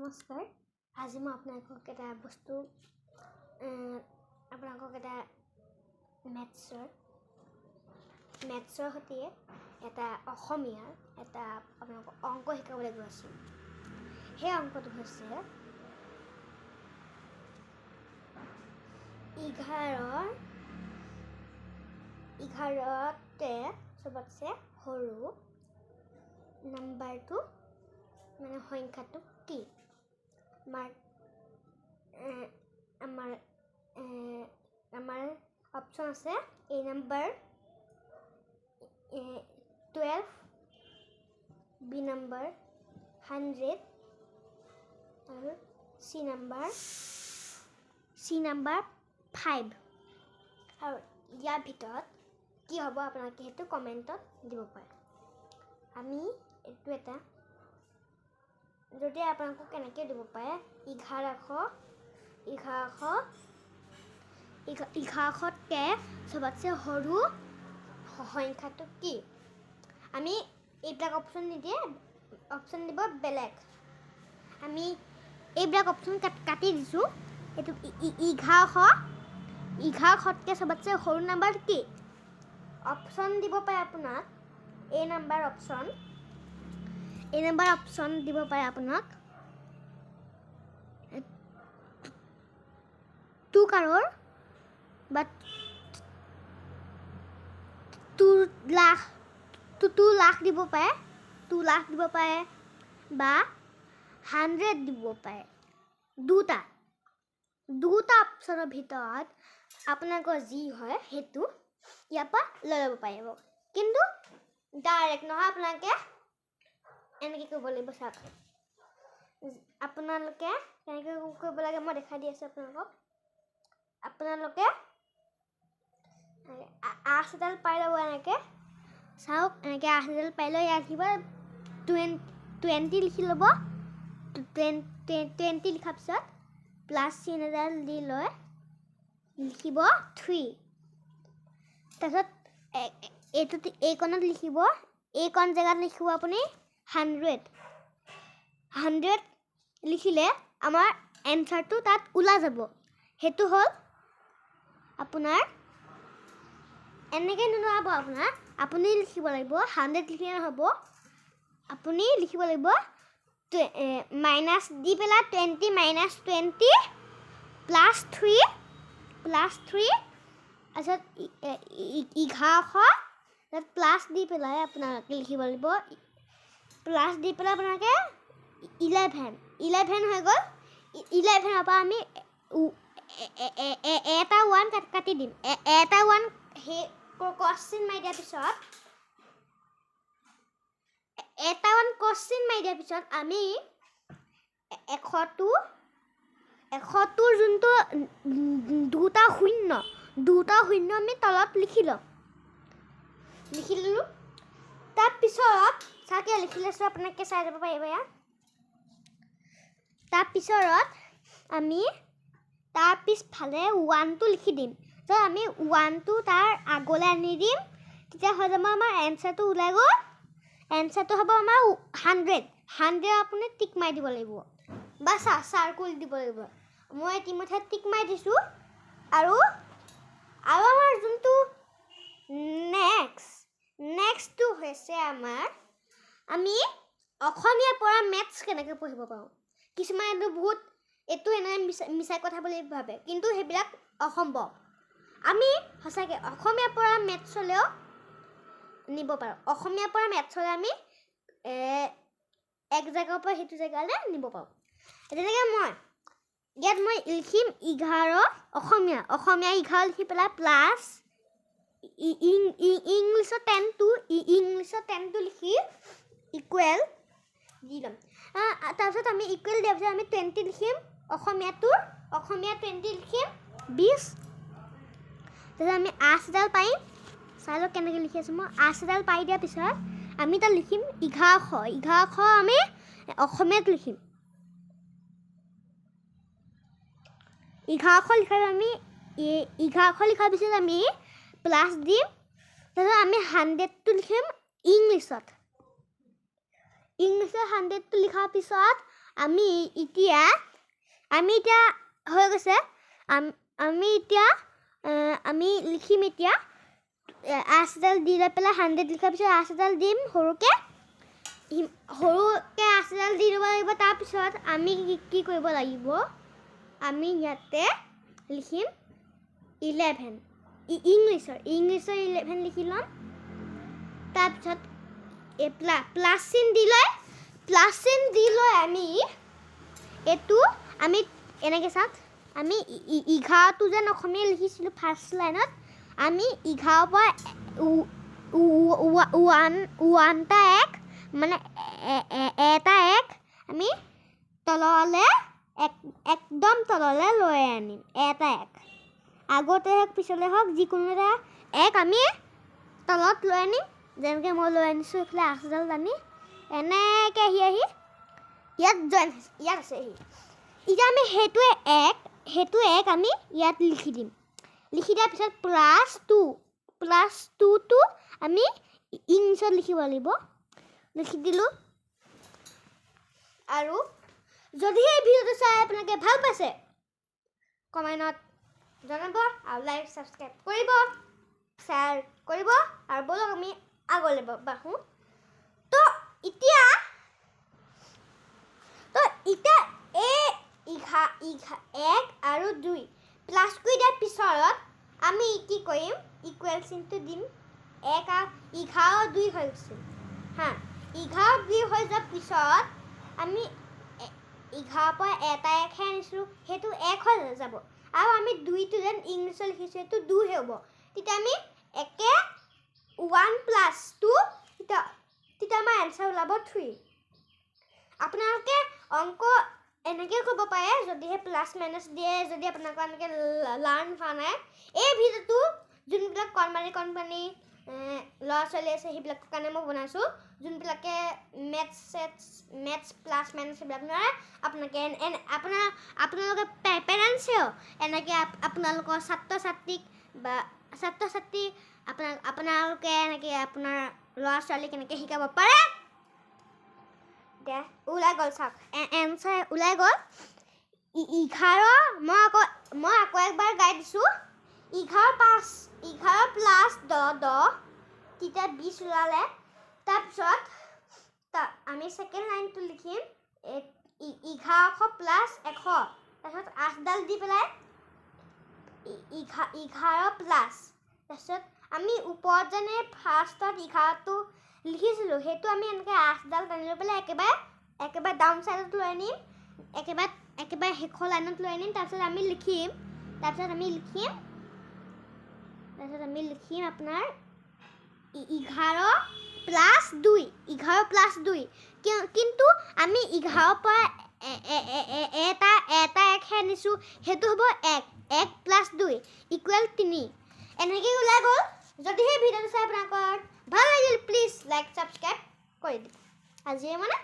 নমস্কাৰ আজি মই আপোনালোকক এটা বস্তু আপোনালোকক এটা মেথছৰ সৈতে এটা অসমীয়াৰ এটা আপোনালোকক অংক শিকাবলৈ গৈ আছোঁ। সেই অংকটো হৈছে 11তে সবতছে সৰু নাম্বাৰটো মানে সংখ্যাটো কি? আমাৰ অপশ্যন আছে A নাম্বাৰ 12, B নাম্বাৰ 100 আৰু C নাম্বাৰ 5 আৰু ইয়াৰ ভিতৰত কি হ'ব আপোনালোকে সেইটো কমেণ্টত দিব পাৰে। আমি এইটো এটা যদি আপোনালোকক কেনেকৈ দিব পাৰে 1100তকৈ সবতছে সৰু সংখ্যাটো কি? আমি এইবিলাক অপশ্যন নিদিয়ে অপশ্যন দিব বেলেগ। আমি এইবিলাক অপশ্যন কাটি দিছোঁ। এইটো 1100তকৈ সবতছে সৰু নাম্বাৰ কি? অপশ্যন দিব পাৰে আপোনাক A নাম্বাৰ অপশ্যন দিব পাৰে আপোনাক 2 crore বা 2 লাখ দিব পাৰে 2 লাখ দিব পাৰে বা 100 দিব পাৰে। দুটা অপশ্যনৰ ভিতৰত আপোনালোকৰ যি হয় সেইটো ইয়াৰ পৰা লৈ ল'ব পাৰিব, কিন্তু ডাইৰেক্ট নহয়। আপোনালোকে এনেকৈ কৰিব লাগিব। চাওক আপোনালোকে কেনেকৈ কৰিব লাগে মই দেখাই দি আছোঁ আপোনালোকক। আপোনালোকে আঁচ এডাল পাই ল'ব। এনেকৈ চাওক, এনেকৈ আঁচ এডাল পাই লৈ ইয়াত লিখিব 20 লিখি ল'ব। 20 লিখাৰ পিছত প্লাছ চিন এডাল দি লৈ লিখিব 3। তাৰপিছত এইকণত লিখিব, এইকণ জেগাত লিখিব আপুনি 100 লিখিলে আমাৰ এনচাৰটো তাত ওলাই যাব। সেইটো হ'ল আপোনাৰ এনেকৈ নোলাব। আপুনি লিখিব লাগিব 100 লিখিলে নহ'ব। আপুনি লিখিব লাগিব মাইনাছ দি পেলাই 20 মাইনাছ 20 প্লাছ 3 তাৰপিছত 1100 তাত প্লাছ দি পেলাই আপোনালোকে লিখিব লাগিব। প্লাছ দি পেলাই আপোনালোকে 11 হৈ গ'ল। 11ৰ পৰা আমি এটা 1 কাটি দিম। এটা 1 সেই ক্ৰছ মাৰি দিয়াৰ পিছত আমি 100টোৰ যোনটো দুটা শূন্য আমি তলত লিখি ল'লোঁ। তাৰপিছত চাকে লিখিলেছোঁ আপোনালোকে চাই যাব পাৰিব। ইয়াত তাৰপিছত আমি তাৰ পিছফালে 1টো লিখি দিম। তো আমি 1টো তাৰ আগলৈ আনি দিম। তেতিয়া হৈ যাব আমাৰ এনচাৰটো ওলাই গ'ল। এনচাৰটো হ'ব আমাৰ 100 আপুনি টিক মাৰি দিব লাগিব বা চাৰ্কুল দিব লাগিব। মই ইতিমধ্যে টিক মাৰি দিছোঁ। আৰু আমাৰ যোনটো নেক্সটটো হৈছে আমি অসমীয়াৰ পৰা মেথছ কেনেকৈ পঢ়িব পাৰোঁ। কিছুমানে এইটো এনেকৈ মিছা কথা বুলি ভাবে, কিন্তু সেইবিলাক অসম্ভৱ। আমি সঁচাকৈ অসমীয়াৰ পৰা মেথছলৈও নিব পাৰোঁ। অসমীয়াৰ পৰা মেথছলৈ আমি এক জেগাৰ পৰা সেইটো জেগালৈ নিব পাৰোঁ। তেনেকৈ ইয়াত মই লিখিম 11 অসমীয়া 11 লিখি পেলাই প্লাছ ইংলিছত 10টো লিখি ইকুৱেল দি ল'ম। তাৰপিছত আমি ইকুৱেল দিয়াৰ পিছত আমি 20 লিখিম। অসমীয়া 20 লিখিম 20। তাৰপিছত আমি আঁচ এডাল পাৰিম। চাই লওক কেনেকৈ লিখি আছোঁ মই। আঁচ এডাল পাৰি দিয়াৰ পিছত আমি তাত লিখিম 1100 আমি অসমীয়াত লিখিম। 1100 লিখাৰ পিছত আমি প্লাছ দিম। তাৰপিছত আমি 100টো লিখিম ইংলিছত। 100টো লিখাৰ পিছত আমি এতিয়া হৈ গৈছে আমি লিখিম এতিয়া আঁচডাল দি লৈ পেলাই 100 লিখাৰ পিছত আঁচডাল দিম সৰুকৈ আঁচডাল দি দিব লাগিব তাৰপিছত আমি কি কৰিব লাগিব আমি ইয়াতে লিখিম 11 ইংলিছৰ 11 লিখি ল'ম তাৰপিছত প্লাছ চিন দি লৈ আমি এইটো আমি এনেকৈ চাওক আমি 11টো যেন অসমীয়া লিখিছিলোঁ ফাৰ্ষ্ট লাইনত আমি 11ৰ পৰা 1টা 1 মানে এটা 1 আমি তললৈ একদম তললৈ লৈ আনিম এটা 1 আগতে হওক পিছলৈ হওক যিকোনো এটা 1 আমি তলত লৈ আনিম যেনেকৈ মই লৈ আনিছোঁ এইফালে আঁচডাল টানি এনেকৈ আহি ইয়াত আছে এতিয়া আমি সেইটোৱে 1 আমি ইয়াত লিখি দিম লিখি দিয়াৰ পিছত প্লাছ 2টো আমি ইংলিছত লিখিব লাগিব লিখি দিলোঁ আৰু যদি এই ভিডিঅ'টো চাই আপোনালোকে ভাল পাইছে কমেণ্টত জনাব আৰু লাইক ছাবস্ক্ৰাইব কৰিব শ্বেয়াৰ কৰিব আৰু বলক আমি আগলৈ বাঢ়োঁ তো এতিয়া এই 1 আৰু 2 প্লাছ কৰি দিয়াৰ পিছত আমি কি কৰিম ইকুৱেল চিনটো দিম 1 আৰু 11 2 হৈ গৈছিল হা 11 2 হৈ যোৱাৰ পিছত আমি 11ৰ পৰা এটা 1 আনিছোঁ সেইটো 1 হৈ যাব আৰু আমি 2টো যেন ইংলিছত লিখিছোঁ সেইটো 2 হ'ব তেতিয়া আমি 1 প্লাছ 2 তেতিয়া আমাৰ এনচাৰ ওলাব 3 আপোনালোকে অংক এনেকৈ কৰিব পাৰে যদিহে প্লাছ মাইনাছ দিয়ে যদি আপোনালোকৰ এনেকৈ লাৰ্ণ হোৱা নাই এই ভিডিঅ'টো যোনবিলাক কণমানি ল'ৰা ছোৱালী আছে সেইবিলাকৰ কাৰণে মই বনাইছোঁ যোনবিলাকে মেথছ প্লাছ মাইনাছ সেইবিলাক নোৱাৰে আপোনালোকে পেৰেণ্টছেও এনেকৈ আপোনালোকৰ ছাত্ৰ ছাত্ৰী আপোনালোকে এনেকৈ আপোনাৰ ল'ৰা ছোৱালীক এনেকৈ শিকাব পাৰে ওলাই গ'ল চাওক এনচাৰ ওলাই গ'ল 11 মই আকৌ একবাৰ গাই দিছোঁ 11 প্লাছ 10 তেতিয়া 20 ওলালে তাৰপিছত আমি ছেকেণ্ড লাইনটো লিখিম 1100 প্লাছ 100 তাৰপিছত 8ডাল দি পেলাই 11 প্লাছ তাৰপিছত আমি ওপৰত যেনে ফাৰ্ষ্টত 11টো লিখিছিলোঁ সেইটো আমি এনেকৈ 8ডাল টানি লৈ পেলাই একেবাৰে ডাউন ছাইডত লৈ আনিম একেবাৰে শেষৰ লাইনত লৈ আনিম তাৰপিছত আমি লিখিম আপোনাৰ 11 প্লাছ 2 কিন্তু আমি 11ৰ পৰা এটা 1 আনিছোঁ সেইটো হ'ব 1 প্লাছ 2 ইকুৱেল 3 এনেকৈ ওলাই গ'ল যদিহে ভিডিঅ'টো চাই আপোনালোকৰ ভাল লাগিল প্লিজ লাইক ছাবস্ক্ৰাইব কৰি দিব আজিয়ে মানে